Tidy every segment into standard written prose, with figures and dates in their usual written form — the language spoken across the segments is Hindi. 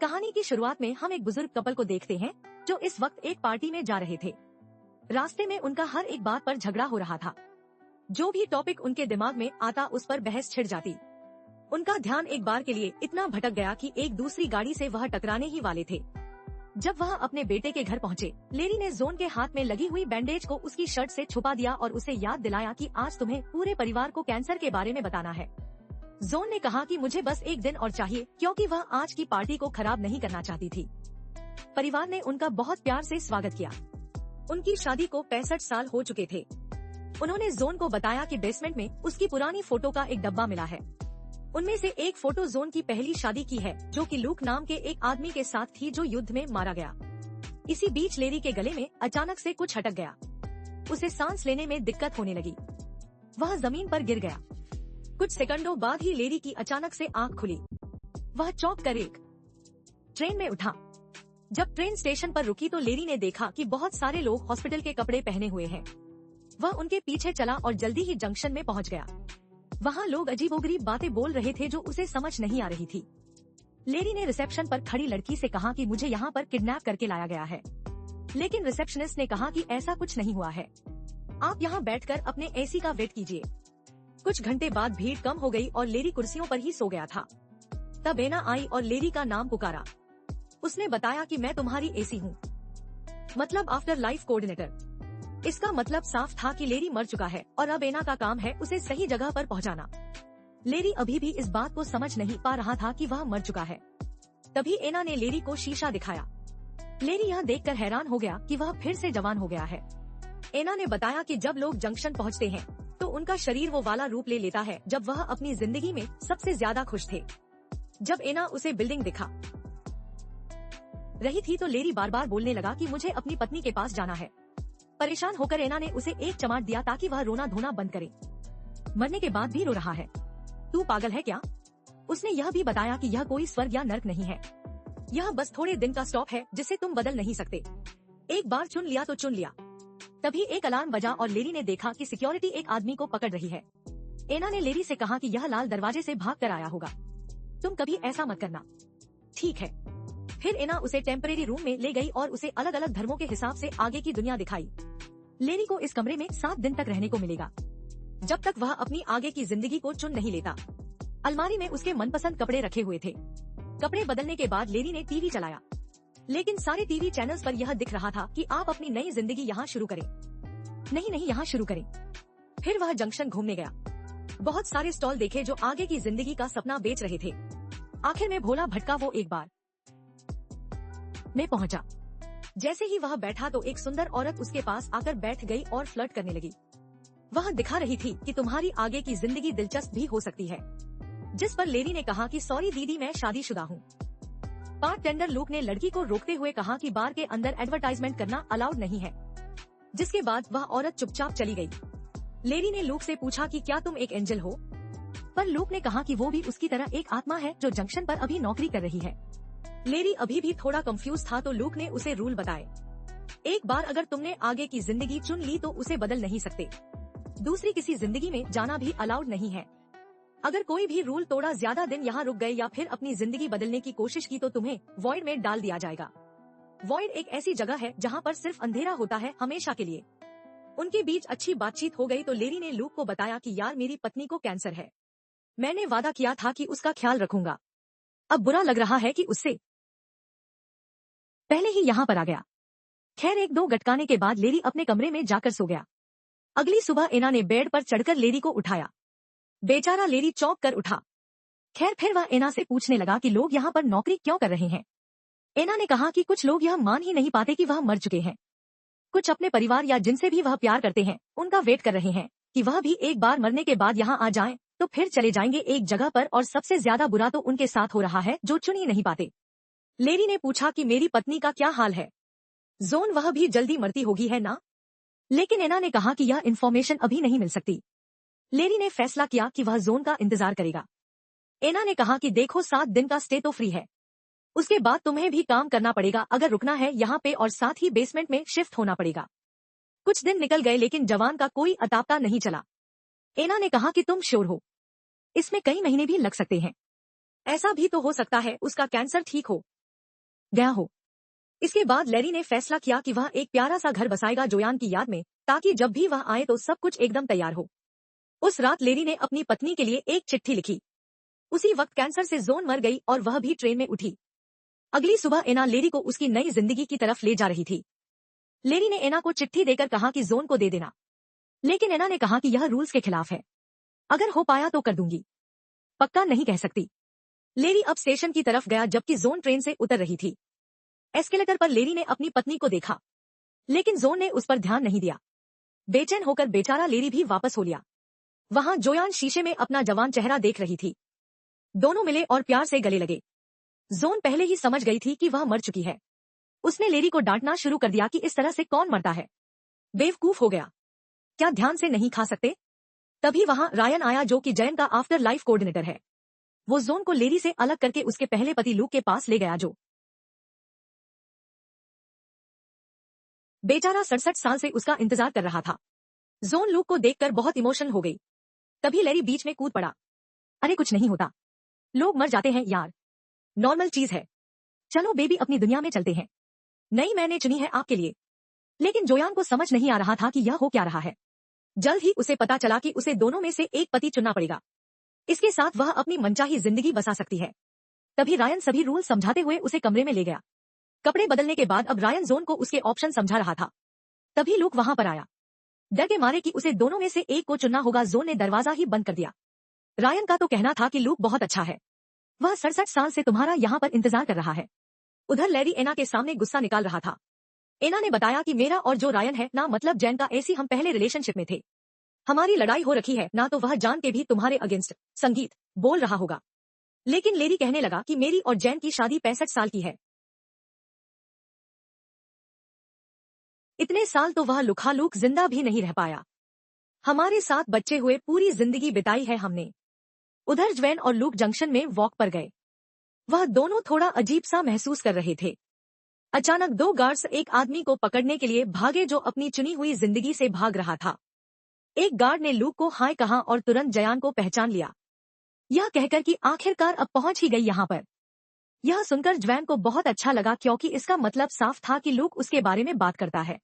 कहानी की शुरुआत में हम एक बुजुर्ग कपल को देखते हैं जो इस वक्त एक पार्टी में जा रहे थे। रास्ते में उनका हर एक बात पर झगड़ा हो रहा था। जो भी टॉपिक उनके दिमाग में आता उस पर बहस छिड़ जाती। उनका ध्यान एक बार के लिए इतना भटक गया कि एक दूसरी गाड़ी से वह टकराने ही वाले थे। जब वह अपने बेटे के घर पहुंचे, लेरी ने जोन के हाथ में लगी हुई बैंडेज को उसकी शर्ट से छुपा दिया और उसे याद दिलाया कि आज तुम्हें पूरे परिवार को कैंसर के बारे में बताना है। जोन ने कहा कि मुझे बस एक दिन और चाहिए, क्योंकि वह आज की पार्टी को खराब नहीं करना चाहती थी। परिवार ने उनका बहुत प्यार से स्वागत किया। उनकी शादी को 65 साल हो चुके थे। उन्होंने जोन को बताया कि बेसमेंट में उसकी पुरानी फोटो का एक डब्बा मिला है। उनमें से एक फोटो जोन की पहली शादी की है, जो कि लूक नाम के एक आदमी के साथ थी जो युद्ध में मारा गया। इसी बीच लेरी के गले में अचानक से कुछ अटक गया। उसे सांस लेने में दिक्कत होने लगी। वह जमीन पर गिर गया। कुछ सेकंडों बाद ही लेरी की अचानक से आंख खुली। वह चौंक कर एक ट्रेन में उठा। जब ट्रेन स्टेशन पर रुकी तो लेरी ने देखा कि बहुत सारे लोग हॉस्पिटल के कपड़े पहने हुए हैं। वह उनके पीछे चला और जल्दी ही जंक्शन में पहुंच गया। वहाँ लोग अजीबोगरीब बातें बोल रहे थे जो उसे समझ नहीं आ रही थी। लेरी ने रिसेप्शन पर खड़ी लड़की से कहा कि मुझे यहाँ पर किडनैप करके लाया गया है, लेकिन रिसेप्शनिस्ट ने कहा कि ऐसा कुछ नहीं हुआ है। आप यहाँ बैठकर अपने एसी का वेट कीजिए। कुछ घंटे बाद भीड़ कम हो गई और लेरी कुर्सियों पर ही सो गया था। तब एना आई और लेरी का नाम पुकारा। उसने बताया कि मैं तुम्हारी एसी हूँ, मतलब आफ्टर लाइफ कोऑर्डिनेटर। इसका मतलब साफ था कि लेरी मर चुका है और अब एना का काम है उसे सही जगह पर पहुँचाना। लेरी अभी भी इस बात को समझ नहीं पा रहा था कि वह मर चुका है। तभी एना ने लेरी को शीशा दिखाया। लेरी यह देखकर हैरान हो गया कि वह फिर से जवान हो गया है। एना ने बताया कि जब लोग जंक्शन पहुँचते हैं तो उनका शरीर वो वाला रूप ले लेता है जब वह अपनी जिंदगी में सबसे ज्यादा खुश थे। जब एना उसे बिल्डिंग दिखा रही थी तो लेरी बार बार बोलने लगा कि मुझे अपनी पत्नी के पास जाना है। परेशान होकर एना ने उसे एक चमाट दिया ताकि वह रोना धोना बंद करे। मरने के बाद भी रो रहा है, तू पागल है क्या? उसने यह भी बताया कि यह कोई स्वर्ग या नर्क नहीं है, यह बस थोड़े दिन का स्टॉप है जिसे तुम बदल नहीं सकते। एक बार चुन लिया तो चुन लिया। तभी एक अलार्म बजा और लेरी ने देखा कि सिक्योरिटी एक आदमी को पकड़ रही है। एना ने लेरी से कहा कि यह लाल दरवाजे से भाग कर आया होगा, तुम कभी ऐसा मत करना, ठीक है? फिर एना उसे टेम्परेरी रूम में ले गई और उसे अलग अलग धर्मों के हिसाब से आगे की दुनिया दिखाई। लेरी को इस कमरे में 7 दिन तक रहने को मिलेगा, जब तक वह अपनी आगे की जिंदगी को चुन नहीं लेता। अलमारी में उसके मनपसंद कपड़े रखे हुए थे। कपड़े बदलने के बाद लेरी ने टीवी चलाया, लेकिन सारे टीवी चैनल्स पर यह दिख रहा था कि आप अपनी नई जिंदगी यहाँ शुरू करें। नहीं यहाँ शुरू करें। फिर वह जंक्शन घूमने गया। बहुत सारे स्टॉल देखे जो आगे की जिंदगी का सपना बेच रहे थे। आखिर में भोला भटका वो एक बार में पहुंचा। जैसे ही वह बैठा तो एक सुंदर औरत उसके पास आकर बैठ गई और फ्लर्ट करने लगी। वह दिखा रही थी कि तुम्हारी आगे की जिंदगी दिलचस्प भी हो सकती है। जिस पर लेरी ने कहा कि सॉरी दीदी, मैं शादीशुदा हूँ। बारटेंडर लूक ने लड़की को रोकते हुए कहा कि बार के अंदर एडवर्टाइजमेंट करना अलाउड नहीं है, जिसके बाद वह औरत चुपचाप चली गई। लेरी ने लूक से पूछा कि क्या तुम एक एंजल हो? पर लूक ने कहा कि वो भी उसकी तरह एक आत्मा है जो जंक्शन पर अभी नौकरी कर रही है। लेरी अभी भी थोड़ा कंफ्यूज था तो लूक ने उसे रूल बताए। एक बार अगर तुमने आगे की जिंदगी चुन ली तो उसे बदल नहीं सकते। दूसरी किसी जिंदगी में जाना भी अलाउड नहीं है। अगर कोई भी रूल तोड़ा, ज्यादा दिन यहाँ रुक गए या फिर अपनी जिंदगी बदलने की कोशिश की तो तुम्हें वॉइड में डाल दिया जाएगा। वॉइड एक ऐसी जगह है जहाँ पर सिर्फ अंधेरा होता है हमेशा के लिए। उनके बीच अच्छी बातचीत हो गई तो लेरी ने लूक को बताया कि यार, मेरी पत्नी को कैंसर है। मैंने वादा किया था कि उसका ख्याल रखूंगा। अब बुरा लग रहा है कि उससे पहले ही यहाँ पर आ गया। खैर, 1-2 गटकाने के बाद लेरी अपने कमरे में जाकर सो गया। अगली सुबह एना ने बेड पर चढ़कर लेरी को उठाया। बेचारा लेरी चौंक कर उठा। खैर, फिर वह एना से पूछने लगा कि लोग यहाँ पर नौकरी क्यों कर रहे हैं। एना ने कहा कि कुछ लोग यह मान ही नहीं पाते कि वह मर चुके हैं। कुछ अपने परिवार या जिनसे भी वह प्यार करते हैं उनका वेट कर रहे हैं कि वह भी एक बार मरने के बाद यहाँ आ जाएं, तो फिर चले जाएंगे एक जगह पर। और सबसे ज्यादा बुरा तो उनके साथ हो रहा है जो चुन ही नहीं पाते। लेरी ने पूछा कि मेरी पत्नी का क्या हाल है? जोन, वह भी जल्दी मरती होगी है ना? लेकिन एना ने कहा कि यह इन्फॉर्मेशन अभी नहीं मिल सकती। लेरी ने फैसला किया कि वह जोन का इंतजार करेगा। एना ने कहा कि देखो, 7 दिन का स्टे तो फ्री है, उसके बाद तुम्हें भी काम करना पड़ेगा अगर रुकना है यहाँ पे, और साथ ही बेसमेंट में शिफ्ट होना पड़ेगा। कुछ दिन निकल गए लेकिन जवान का कोई अतापता नहीं चला। एना ने कहा कि तुम श्योर हो? इसमें कई महीने भी लग सकते हैं। ऐसा भी तो हो सकता है उसका कैंसर ठीक हो। गया हो। इसके बाद लैरी ने फैसला किया कि वह एक प्यारा सा घर बसाएगा जोयान की याद में, ताकि जब भी वह आए तो सब कुछ एकदम तैयार हो। उस रात लैरी ने अपनी पत्नी के लिए एक चिट्ठी लिखी। उसी वक्त कैंसर से जोन मर गई और वह भी ट्रेन में उठी। अगली सुबह एना लैरी को उसकी नई जिंदगी की तरफ ले जा रही थी। लैरी ने एना को चिट्ठी देकर कहा कि जोन को दे देना, लेकिन एना ने कहा कि यह रूल्स के खिलाफ है। अगर हो पाया तो कर दूंगी, पक्का नहीं कह सकती। लैरी अब स्टेशन की तरफ गया जबकि जोन ट्रेन से उतर रही थी। एस्केलेटर पर लैरी ने अपनी पत्नी को देखा, लेकिन जोन ने उस पर ध्यान नहीं दिया। बेचैन होकर बेचारा लैरी भी वापस हो लिया। वहां जोयान शीशे में अपना जवान चेहरा देख रही थी। दोनों मिले और प्यार से गले लगे। जोन पहले ही समझ गई थी कि वह मर चुकी है। उसने लैरी को डांटना शुरू कर दिया कि इस तरह से कौन मरता है, बेवकूफ हो गया, क्या ध्यान से नहीं खा सकते। तभी वहां रायन आया जो कि जैन का आफ्टर लाइफ कोऑर्डिनेटर है। वो जोन को लैरी से अलग करके उसके पहले पति लूक के पास ले गया, जो बेचारा 67 साल से उसका इंतजार कर रहा था। जोन लूक को देखकर बहुत इमोशनल हो गई। तभी लैरी बीच में कूद पड़ा। अरे कुछ नहीं होता, लोग मर जाते हैं यार, नॉर्मल चीज है। चलो बेबी अपनी दुनिया में चलते हैं, नई मैंने चुनी है आपके लिए। लेकिन जोयान को समझ नहीं आ रहा था कि यह हो क्या रहा है। जल्द ही उसे पता चला कि उसे दोनों में से एक पति चुनना पड़ेगा। इसके साथ वह अपनी मनचाही जिंदगी बसा सकती है। तभी रायन सभी रूल समझाते हुए उसे कमरे में ले गया। कपड़े बदलने के बाद अब रायन जोन को उसके ऑप्शन समझा रहा था। तभी लूक वहां पर आया। डर के मारे कि उसे दोनों में से एक को चुनना होगा, जोन ने दरवाजा ही बंद कर दिया। रायन का तो कहना था कि लूक बहुत अच्छा है, वह 67 साल से तुम्हारा यहाँ पर इंतजार कर रहा है। उधर लैरी एना के सामने गुस्सा निकाल रहा था। एना ने बताया कि मेरा और जो रायन है ना, मतलब जैन का, ऐसी हम पहले रिलेशनशिप में थे, हमारी लड़ाई हो रखी है ना, तो वह जान के भी तुम्हारे अगेंस्ट संगीत बोल रहा होगा। लेकिन लैरी कहने लगा कि मेरी और जैन की शादी 65 साल की है। इतने साल तो वह लुखालुक जिंदा भी नहीं रह पाया। हमारे साथ बच्चे हुए पूरी जिंदगी बिताई है हमने। उधर ज्वेन और लूक जंक्शन में वॉक पर गए। वह दोनों थोड़ा अजीब सा महसूस कर रहे थे। अचानक दो गार्ड्स एक आदमी को पकड़ने के लिए भागे जो अपनी चुनी हुई जिंदगी से भाग रहा था। एक गार्ड ने लूक को हाय कहा और तुरंत जयान को पहचान लिया, यह कहकर कि आखिरकार अब पहुंच ही गई यहाँ पर। यह सुनकर ज्वेन को बहुत अच्छा लगा क्योंकि इसका मतलब साफ था कि लूक उसके बारे में बात करता है।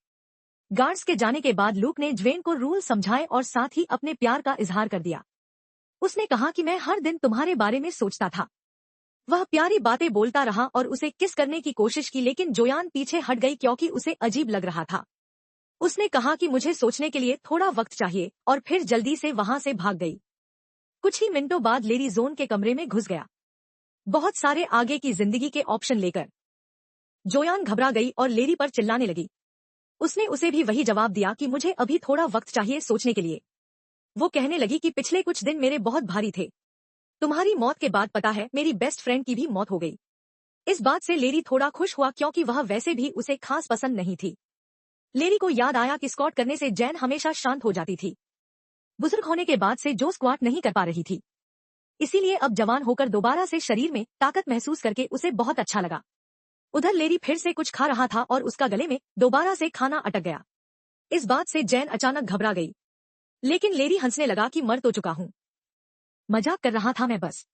गार्ड्स के जाने के बाद लूक ने ज्वेन को रूल समझाए और साथ ही अपने प्यार का इजहार कर दिया। उसने कहा कि मैं हर दिन तुम्हारे बारे में सोचता था। वह प्यारी बातें बोलता रहा और उसे किस करने की कोशिश की, लेकिन जोयान पीछे हट गई क्योंकि उसे अजीब लग रहा था। उसने कहा कि मुझे सोचने के लिए थोड़ा वक्त चाहिए और फिर जल्दी से वहां से भाग गई। कुछ ही मिनटों बाद लैरी जोन के कमरे में घुस गया, बहुत सारे आगे की जिंदगी के ऑप्शन लेकर। जोयान घबरा गई और लैरी पर चिल्लाने लगी। उसने उसे भी वही जवाब दिया कि मुझे अभी थोड़ा वक्त चाहिए सोचने के लिए। वो कहने लगी कि पिछले कुछ दिन मेरे बहुत भारी थे। तुम्हारी मौत के बाद पता है मेरी बेस्ट फ्रेंड की भी मौत हो गई। इस बात से लैरी थोड़ा खुश हुआ क्योंकि वह वैसे भी उसे खास पसंद नहीं थी। लैरी को याद आया कि स्क्वाट करने से जैन हमेशा शांत हो जाती थी। बुजुर्ग होने के बाद से जो स्क्वाट नहीं कर पा रही थी, इसीलिए अब जवान होकर दोबारा से शरीर में ताकत महसूस करके उसे बहुत अच्छा लगा। उधर लैरी फिर से कुछ खा रहा था और उसका गले में दोबारा से खाना अटक गया। इस बात से जैन अचानक घबरा गई, लेकिन लैरी हंसने लगा कि मर तो चुका हूं, मजाक कर रहा था मैं बस।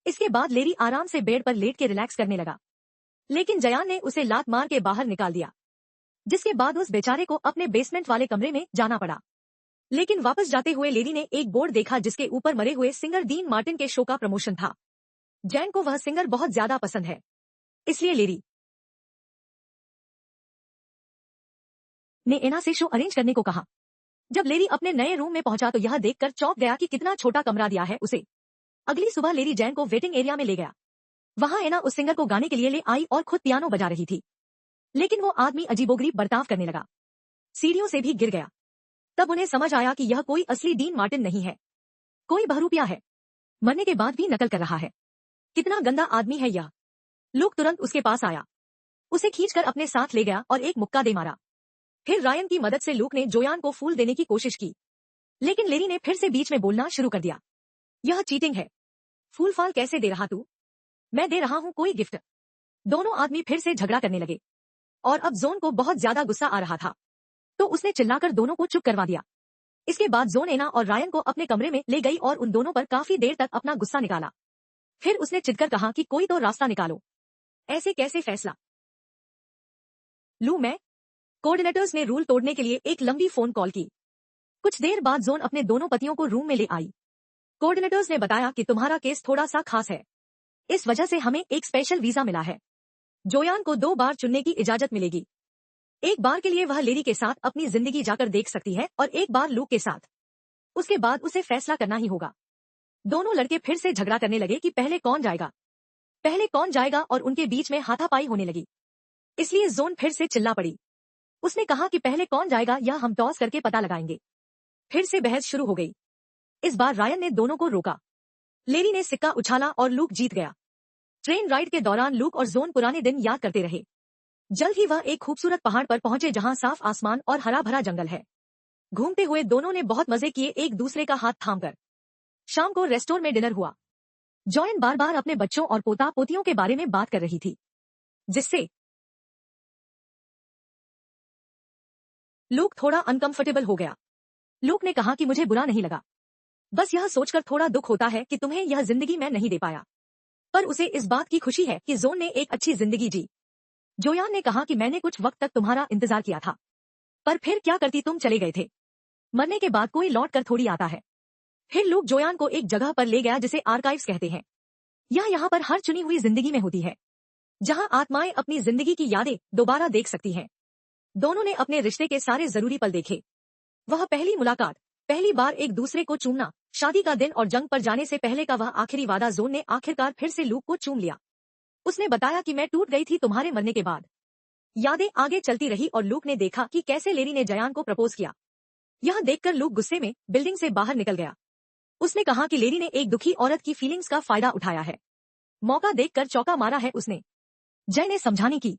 इसके बाद लैरी आराम से बेड पर लेट के रिलैक्स करने लगा, लेकिन जयान ने उसे लात मार के बाहर निकाल दिया, जिसके बाद उस बेचारे को अपने बेसमेंट वाले कमरे में जाना पड़ा। लेकिन वापस जाते हुए लैरी ने एक बोर्ड देखा जिसके ऊपर मरे हुए सिंगर डीन मार्टिन के शो का प्रमोशन था। जैन को वह सिंगर बहुत ज्यादा पसंद है, इसलिए लैरी ने एना से शो अरेंज करने को कहा। जब लैरी अपने नए रूम में पहुंचा तो यह देखकर चौंक गया कि कितना छोटा कमरा दिया है उसे। अगली सुबह लैरी जैन को वेटिंग एरिया में ले गया। वहां एना उस सिंगर को गाने के लिए ले आई और खुद पियानो बजा रही थी, लेकिन वो आदमी अजीबोगरीब बर्ताव करने लगा, सीढ़ियों से भी गिर गया। तब उन्हें समझ आया कि यह कोई असली डीन मार्टिन नहीं है, कोई बहरूपिया है, मरने के बाद भी नकल कर रहा है। कितना गंदा आदमी है यह। लूक तुरंत उसके पास आया, उसे खींचकर अपने साथ ले गया और एक मुक्का दे मारा। फिर रायन की मदद से लूक ने जोयान को फूल देने की कोशिश की, लेकिन लैरी ने फिर से बीच में बोलना शुरू कर दिया, यह चीटिंग है, फूल फाल कैसे दे रहा तू, मैं दे रहा हूं कोई गिफ्ट। दोनों आदमी फिर से झगड़ा करने लगे और अब जोन को बहुत ज्यादा गुस्सा आ रहा था, तो उसने चिल्लाकर दोनों को चुप करवा दिया। इसके बाद जोन एना और रायन को अपने कमरे में ले गई और उन दोनों पर काफी देर तक अपना गुस्सा निकाला। फिर उसने चिढ़कर कहा कि कोई तो रास्ता निकालो, ऐसे कैसे फैसला। लू मैं कोऑर्डिनेटर्स ने रूल तोड़ने के लिए एक लंबी फोन कॉल की। कुछ देर बाद जोन अपने दोनों पतियों को रूम में ले आई। कोऑर्डिनेटर्स ने बताया कि तुम्हारा केस थोड़ा सा खास है, इस वजह से हमें एक स्पेशल वीजा मिला है। जोयान को 2 बार चुनने की इजाजत मिलेगी। एक बार के लिए वह लेरी के साथ अपनी जिंदगी जाकर देख सकती है और एक बार लूक के साथ। उसके बाद उसे फैसला करना ही होगा। दोनों लड़के फिर से झगड़ा करने लगे कि पहले कौन जाएगा और उनके बीच में हाथापाई होने लगी। इसलिए जोन फिर से चिल्ला पड़ी। उसने कहा कि पहले कौन जाएगा या हम टॉस करके पता लगाएंगे। फिर से बहस शुरू हो गई। इस बार रायन ने दोनों को रोका। लेरी ने सिक्का उछाला और लूक जीत गया। ट्रेन राइड के दौरान लूक और जोन पुराने दिन याद करते रहे। जल्द ही वह एक खूबसूरत पहाड़ पर पहुंचे जहां साफ आसमान और हरा भरा जंगल है। घूमते हुए दोनों ने बहुत मजे किए, एक दूसरे का हाथ थामकर। शाम को रेस्टोरेंट में डिनर हुआ। जॉयन बार बार अपने बच्चों और पोता पोतियों के बारे में बात कर रही थी, जिससे लूक थोड़ा अनकंफर्टेबल हो गया। लूक ने कहा कि मुझे बुरा नहीं लगा, बस यह सोचकर थोड़ा दुख होता है कि तुम्हें यह जिंदगी मैं नहीं दे पाया। पर उसे इस बात की खुशी है कि जोन ने एक अच्छी जिंदगी जी। जोयान ने कहा कि मैंने कुछ वक्त तक तुम्हारा इंतजार किया था, पर फिर क्या करती, तुम चले गए थे। मरने के बाद कोई लौट कर थोड़ी आता है। फिर लूक जोयान को एक जगह पर ले गया जिसे आर्काइव्स कहते हैं। यह यहाँ पर हर चुनी हुई जिंदगी में होती है, जहाँ आत्माएं अपनी जिंदगी की यादें दोबारा देख सकती हैं। दोनों ने अपने रिश्ते के सारे जरूरी पल देखे। वह पहली मुलाकात, पहली बार एक दूसरे को चूमना, शादी का दिन और जंग पर जाने से पहले का वह आखिरी वादा। जोन ने आखिरकार फिर से लूक को चूम लिया। उसने बताया कि मैं टूट गई थी तुम्हारे मरने के बाद। यादें आगे चलती रही और लूक ने देखा कि कैसे लेरी ने जयान को प्रपोज किया। यह देखकर लूक गुस्से में बिल्डिंग से बाहर निकल गया। उसने कहा कि लेरी ने एक दुखी औरत की फीलिंग्स का फायदा उठाया है। मौका देखकर चौका मारा है उसने। जय ने समझाने की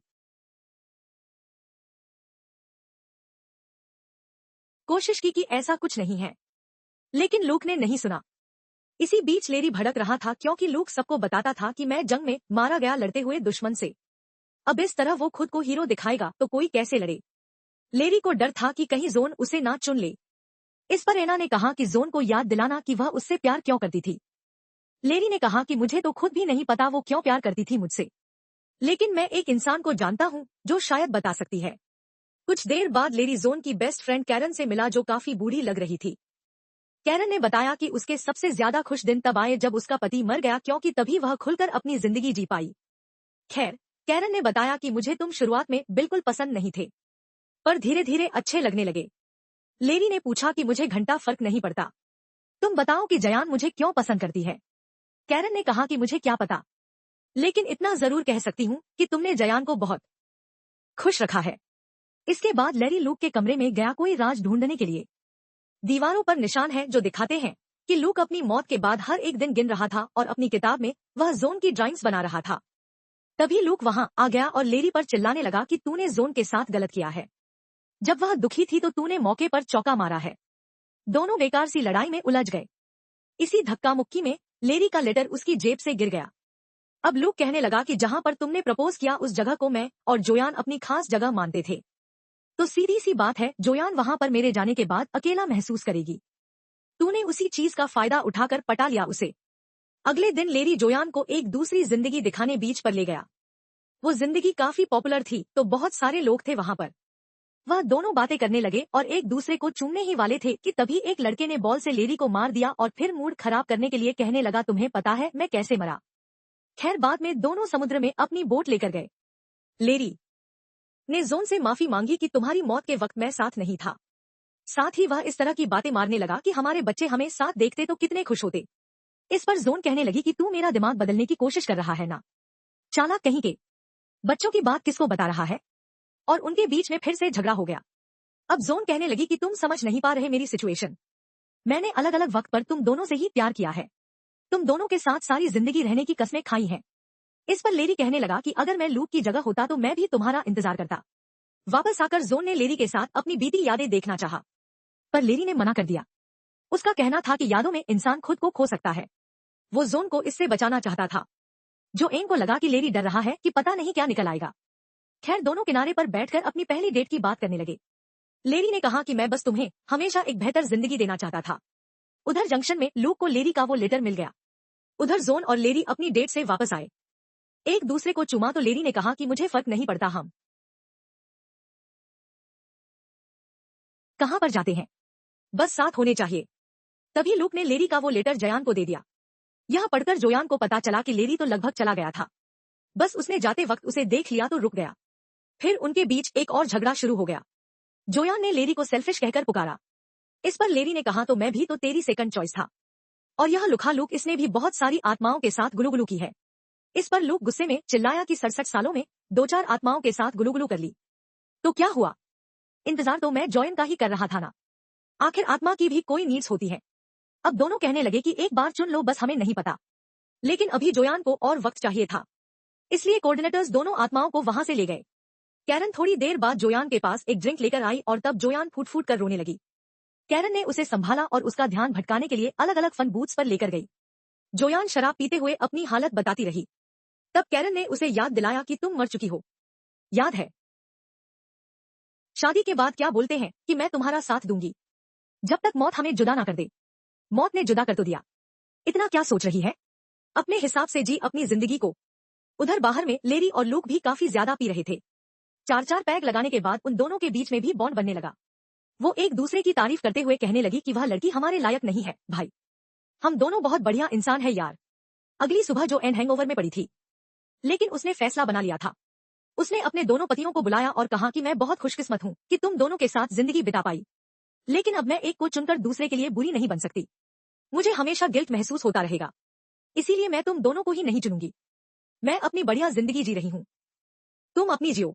कोशिश की कि ऐसा कुछ नहीं है, लेकिन लूक ने नहीं सुना। इसी बीच लेरी भड़क रहा था क्योंकि लूक सबको बताता था कि मैं जंग में मारा गया लड़ते हुए दुश्मन से। अब इस तरह वो खुद को हीरो दिखाएगा तो कोई कैसे लड़े। लेरी को डर था कि कहीं जोन उसे ना चुन ले। इस पर एना ने कहा कि जोन को याद दिलाना कि वह उससे प्यार क्यों करती थी। लेरी ने कहा कि मुझे तो खुद भी नहीं पता वो क्यों प्यार करती थी मुझसे, लेकिन मैं एक इंसान को जानता हूँ जो शायद बता सकती है। कुछ देर बाद लेरी जोन की बेस्ट फ्रेंड कैरन से मिला जो काफी बूढ़ी लग रही थी। कैरन ने बताया कि उसके सबसे ज्यादा खुश दिन तब आए जब उसका पति मर गया, क्योंकि तभी वह खुलकर अपनी जिंदगी जी पाई। खैर, कैरन ने बताया कि मुझे तुम शुरुआत में बिल्कुल पसंद नहीं थे, पर धीरे धीरे अच्छे लगने लगे। लेरी ने पूछा कि मुझे घंटा फर्क नहीं पड़ता, तुम बताओ कि जयान मुझे क्यों पसंद करती है। कैरन ने कहा कि मुझे क्या पता, लेकिन इतना जरूर कह सकती हूँ कि तुमने जयान को बहुत खुश रखा है। इसके बाद लेरी लूक के कमरे में गया कोई राज ढूंढने के लिए। दीवारों पर निशान है जो दिखाते हैं कि लूक अपनी मौत के बाद हर एक दिन गिन रहा था और अपनी किताब में वह जोन की ड्राइंग्स बना रहा था। तभी लूक वहां आ गया और लेरी पर चिल्लाने लगा कि तूने जोन के साथ गलत किया है। जब वह दुखी थी तो तूने मौके पर चौका मारा है। दोनों बेकार सी लड़ाई में उलझ गए। इसी धक्का मुक्की में लेरी का लेटर उसकी जेब से गिर गया। अब लूक कहने लगा कि जहां पर तुमने प्रपोज किया उस जगह को मैं और जोयान अपनी खास जगह मानते थे, तो सीधी सी बात है जोयान वहां पर मेरे जाने के बाद अकेला महसूस करेगी। तूने उसी चीज का फायदा उठाकर पटा लिया उसे। अगले दिन लेरी जोयान को एक दूसरी जिंदगी दिखाने बीच पर ले गया। वो जिंदगी काफी पॉपुलर थी तो बहुत सारे लोग थे वहां पर। वह दोनों बातें करने लगे और एक दूसरे को चूमने ही वाले थे कि तभी एक लड़के ने बॉल से लेरी को मार दिया और फिर मूड खराब करने के लिए कहने लगा, तुम्हें पता है मैं कैसे मरा। खैर, बाद में दोनों समुद्र में अपनी बोट लेकर गए। लेरी ने जोन से माफी मांगी कि तुम्हारी मौत के वक्त मैं साथ नहीं था। साथ ही वह इस तरह की बातें मारने लगा कि हमारे बच्चे हमें साथ देखते तो कितने खुश होते। इस पर जोन कहने लगी कि तू मेरा दिमाग बदलने की कोशिश कर रहा है ना, चालाक कहीं के। बच्चों की बात किसको बता रहा है। और उनके बीच में फिर से झगड़ा हो गया। अब जोन कहने लगी कि तुम समझ नहीं पा रहे मेरी सिचुएशन। मैंने अलग अलग वक्त पर तुम दोनों से ही प्यार किया है। तुम दोनों के साथ सारी जिंदगी रहने की कस्में खाई हैं। इस पर लेरी कहने लगा कि अगर मैं लूक की जगह होता तो मैं भी तुम्हारा इंतजार करता। वापस आकर जोन ने लेरी के साथ अपनी बीती यादें देखना चाहा, पर लेरी ने मना कर दिया। उसका कहना था कि यादों में इंसान खुद को खो सकता है। वो जोन को इससे बचाना चाहता था। जो एन को लगा कि लेरी डर रहा है कि पता नहीं क्या निकल आएगा। खैर, दोनों किनारे पर बैठकर अपनी पहली डेट की बात करने लगे। लेरी ने कहा कि मैं बस तुम्हें हमेशा एक बेहतर जिंदगी देना चाहता था। उधर जंक्शन में लूक को लेरी का वो लेटर मिल गया। उधर जोन और लेरी अपनी डेट से वापस आए। एक दूसरे को चूमा तो लेरी ने कहा कि मुझे फर्क नहीं पड़ता, हम कहाँ पर जाते हैं? बस साथ होने चाहिए। तभी लूक ने लेरी का वो लेटर जोयान को दे दिया। यह पढ़कर जोयान को पता चला कि लेरी तो लगभग चला गया था। बस उसने जाते वक्त उसे देख लिया तो रुक गया। फिर उनके बीच एक और झगड़ा शुरू हो गया। जोयान ने लेरी को सेल्फिश कहकर पुकारा। इस पर लेरी ने कहा, तो मैं भी तो तेरी सेकंड चॉइस था। और यह लुखा लूक, इसने भी बहुत सारी आत्माओं के साथ गुलुगुलू की है। इस पर लूक गुस्से में चिल्लाया कि 67 सालों में 2-4 आत्माओं के साथ गुलुगुलू कर ली तो क्या हुआ? इंतजार तो मैं जोयान का ही कर रहा था ना। आखिर आत्मा की भी कोई नीड्स होती है। अब दोनों कहने लगे कि एक बार चुन लो, बस हमें नहीं पता। लेकिन अभी जोयान को और वक्त चाहिए था, इसलिए कोऑर्डिनेटर्स दोनों आत्माओं को वहां से ले गए। कैरन थोड़ी देर बाद जोयान के पास एक ड्रिंक लेकर आई और तब जोयान फूट फूट कर रोने लगी। कैरन ने उसे संभाला और उसका ध्यान भटकाने के लिए अलग अलग फन बूथ्स पर लेकर गई। जोयान शराब पीते हुए अपनी हालत बताती रही। तब कैरन ने उसे याद दिलाया कि तुम मर चुकी हो, याद है? शादी के बाद क्या बोलते हैं कि मैं तुम्हारा साथ दूंगी जब तक मौत हमें जुदा ना कर दे। मौत ने जुदा कर तो दिया, इतना क्या सोच रही है? अपने हिसाब से जी अपनी जिंदगी को। उधर बाहर में लेरी और लूक भी काफी ज्यादा पी रहे थे। 4-4 पैग लगाने के बाद उन दोनों के बीच में भी बॉन्ड बनने लगा। वो एक दूसरे की तारीफ करते हुए कहने लगी कि वह लड़की हमारे लायक नहीं है भाई, हम दोनों बहुत बढ़िया इंसान है यार। अगली सुबह जो एन हैंगओवर में पड़ी थी, लेकिन उसने फैसला बना लिया था। उसने अपने दोनों पतियों को बुलाया और कहा कि मैं बहुत खुशकिस्मत हूँ कि तुम दोनों के साथ जिंदगी बिता पाई, लेकिन अब मैं एक को चुनकर दूसरे के लिए बुरी नहीं बन सकती। मुझे हमेशा गिल्ट महसूस होता रहेगा, इसीलिए मैं तुम दोनों को ही नहीं चुनूंगी। मैं अपनी बढ़िया जिंदगी जी रही हूँ, तुम अपनी जियो।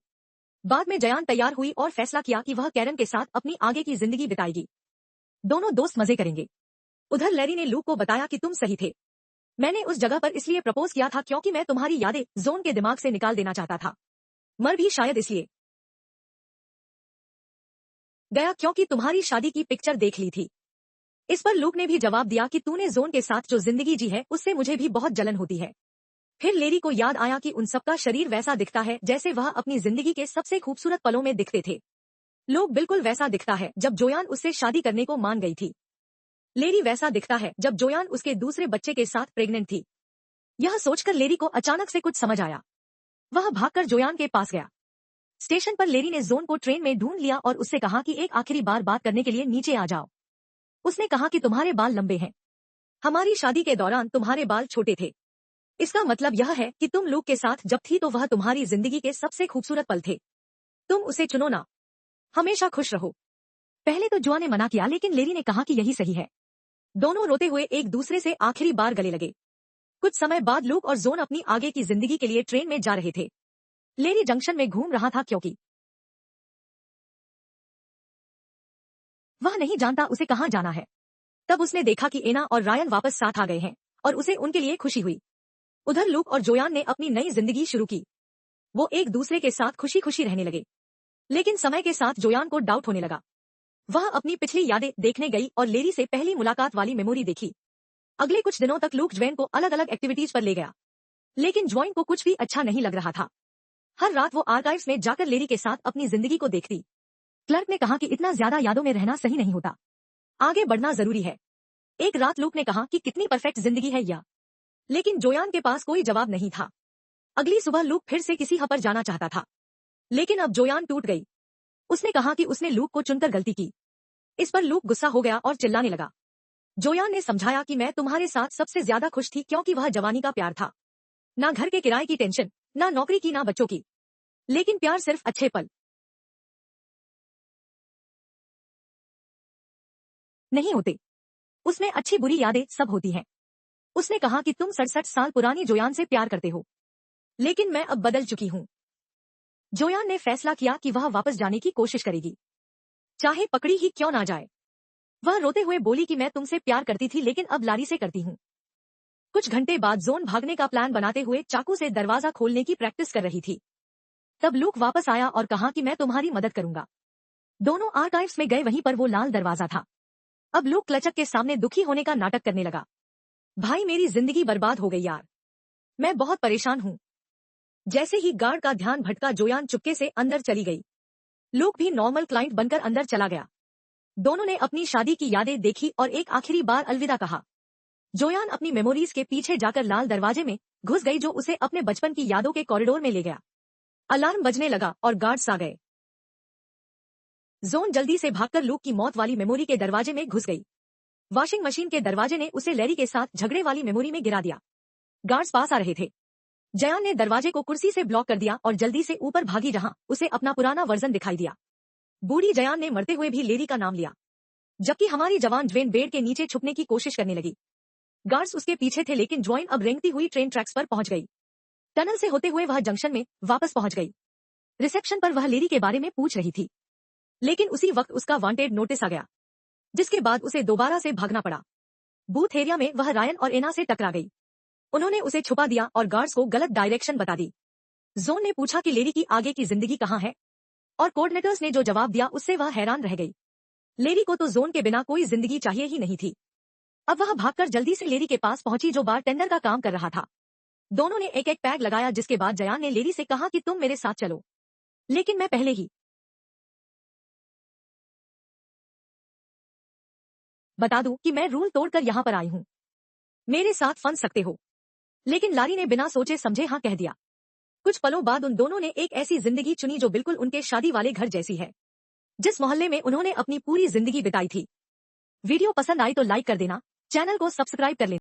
बाद में जयान तैयार हुई और फैसला किया कि वह कैरन के साथ अपनी आगे की जिंदगी बिताएगी। दोनों दोस्त मजे करेंगे। उधर लैरी ने लूक को बताया कि तुम सही थे, मैंने उस जगह पर इसलिए प्रपोज किया था क्योंकि मैं तुम्हारी यादें जोन के दिमाग से निकाल देना चाहता था। मर भी शायद इसलिए गया क्योंकि तुम्हारी शादी की पिक्चर देख ली थी। इस पर लूक ने भी जवाब दिया कि तूने जोन के साथ जो जिंदगी जी है उससे मुझे भी बहुत जलन होती है। फिर लेरी को याद आया कि उन सबका शरीर वैसा दिखता है जैसे वह अपनी जिंदगी के सबसे खूबसूरत पलों में दिखते थे। लोग बिल्कुल वैसा दिखता है जब जोयान उससे शादी करने को मान गई थी। लेरी वैसा दिखता है जब जोयान उसके दूसरे बच्चे के साथ प्रेग्नेंट थी। यह सोचकर लेरी को अचानक से कुछ समझ आया। वह भागकर जोयान के पास गया। स्टेशन पर लेरी ने जोन को ट्रेन में ढूंढ लिया और उससे कहा कि एक आखिरी बार बात करने के लिए नीचे आ जाओ। उसने कहा कि तुम्हारे बाल लंबे हैं, हमारी शादी के दौरान तुम्हारे बाल छोटे थे। इसका मतलब यह है कि तुम लूक के साथ जब थी तो वह तुम्हारी जिंदगी के सबसे खूबसूरत पल थे। तुम उसे चुनो ना, हमेशा खुश रहो। पहले तो जुआ ने मना किया, लेकिन लेरी ने कहा कि यही सही है। दोनों रोते हुए एक दूसरे से आखिरी बार गले लगे। कुछ समय बाद लूक और जोन अपनी आगे की जिंदगी के लिए ट्रेन में जा रहे थे। लेरी जंक्शन में घूम रहा था क्योंकि वह नहीं जानता उसे कहां जाना है। तब उसने देखा कि एना और रायन वापस साथ आ गए हैं और उसे उनके लिए खुशी हुई। उधर लूक और जोयान ने अपनी नई जिंदगी शुरू की। वो एक दूसरे के साथ खुशी खुशी रहने लगे। लेकिन समय के साथ जोयान को डाउट होने लगा। वह अपनी पिछली यादें देखने गई और लेरी से पहली मुलाकात वाली मेमोरी देखी। अगले कुछ दिनों तक लूक ज्वेन को अलग अलग एक्टिविटीज पर ले गया, लेकिन ज्वाइन को कुछ भी अच्छा नहीं लग रहा था। हर रात वो आर्काइव्स में जाकर लेरी के साथ अपनी जिंदगी को देखती। क्लर्क ने कहा कि इतना ज्यादा यादों में रहना सही नहीं होता, आगे बढ़ना जरूरी है। एक रात लूक ने कहा कि कितनी परफेक्ट जिंदगी है यह, लेकिन जोयान के पास कोई जवाब नहीं था। अगली सुबह लूक फिर से किसी हब पर जाना चाहता था, लेकिन अब जोयान टूट गई। उसने कहा कि उसने लूक को चुनकर गलती की। इस पर लूक गुस्सा हो गया और चिल्लाने लगा। जोयान ने समझाया कि मैं तुम्हारे साथ सबसे ज्यादा खुश थी क्योंकि वह जवानी का प्यार था, ना घर के किराए की टेंशन, ना नौकरी की, ना बच्चों की, लेकिन प्यार सिर्फ अच्छे पल नहीं होते, उसमें अच्छी बुरी यादें सब होती हैं। उसने कहा कि तुम 67 साल पुरानी जोयान से प्यार करते हो, लेकिन मैं अब बदल चुकी हूँ। जोयान ने फैसला किया कि वह वापस जाने की कोशिश करेगी, चाहे पकड़ी ही क्यों ना जाए। वह रोते हुए बोली कि मैं तुमसे प्यार करती थी लेकिन अब लारी से करती हूँ। कुछ घंटे बाद जोन भागने का प्लान बनाते हुए चाकू से दरवाजा खोलने की प्रैक्टिस कर रही थी। तब लूक वापस आया और कहा कि मैं तुम्हारी मदद करूंगा। दोनों आर्काइव्स में गए, वहीं पर वो लाल दरवाजा था। अब लूक क्लचक के सामने दुखी होने का नाटक करने लगा। भाई मेरी जिंदगी बर्बाद हो गई यार, मैं बहुत परेशान हूँ। जैसे ही गार्ड का ध्यान भटका जोयान चुपके से अंदर चली गई। लूक भी नॉर्मल क्लाइंट बनकर अंदर चला गया। दोनों ने अपनी शादी की यादें देखी और एक आखिरी बार अलविदा कहा। जोयान अपनी मेमोरीज के पीछे जाकर लाल दरवाजे में घुस गई, जो उसे अपने बचपन की यादों के कॉरिडोर में ले गया। अलार्म बजने लगा और गार्ड्स आ गए। जोन जल्दी से भागकर लूक की मौत वाली मेमोरी के दरवाजे में घुस गई। वॉशिंग मशीन के दरवाजे ने उसे लैरी के साथ झगड़े वाली मेमोरी में गिरा दिया। गार्ड्स पास आ रहे थे। जयान ने दरवाजे को कुर्सी से ब्लॉक कर दिया और जल्दी से ऊपर भागी जहां उसे अपना पुराना वर्जन दिखाई दिया। बूढ़ी जयान ने मरते हुए भी लेरी का नाम लिया, जबकि हमारी जवान ज्वेन बेड के नीचे छुपने की कोशिश करने लगी। गार्ड्स उसके पीछे थे, लेकिन ज्वेन अब रेंगती हुई ट्रेन ट्रैक्स पर पहुंच गई। टनल से होते हुए वह जंक्शन में वापस पहुंच गई। रिसेप्शन पर वह लेरी के बारे में पूछ रही थी, लेकिन उसी वक्त उसका वांटेड नोटिस आ गया, जिसके बाद उसे दोबारा से भागना पड़ा। बूथ एरिया में वह रायन और एना से टकरा गई। उन्होंने उसे छुपा दिया और गार्ड्स को गलत डायरेक्शन बता दी। जोन ने पूछा कि लेरी की आगे की जिंदगी कहाँ है, और कोऑर्डिनेटर्स ने जो जवाब दिया उससे वह हैरान रह गई। लेरी को तो जोन के बिना कोई जिंदगी चाहिए ही नहीं थी। अब वह भागकर जल्दी से लेरी के पास पहुंची, जो बार टेंडर का काम कर रहा था। दोनों ने एक एक पैग लगाया, जिसके बाद जयान ने लेरी से कहा कि तुम मेरे साथ चलो, लेकिन मैं पहले ही बता दूं कि मैं रूल तोड़कर यहाँ पर आई हूँ। मेरे साथ फंस सकते हो। लेकिन लारी ने बिना सोचे समझे हाँ कह दिया। कुछ पलों बाद उन दोनों ने एक ऐसी जिंदगी चुनी जो बिल्कुल उनके शादी वाले घर जैसी है, जिस मोहल्ले में उन्होंने अपनी पूरी जिंदगी बिताई थी। वीडियो पसंद आई तो लाइक कर देना, चैनल को सब्सक्राइब कर लेना।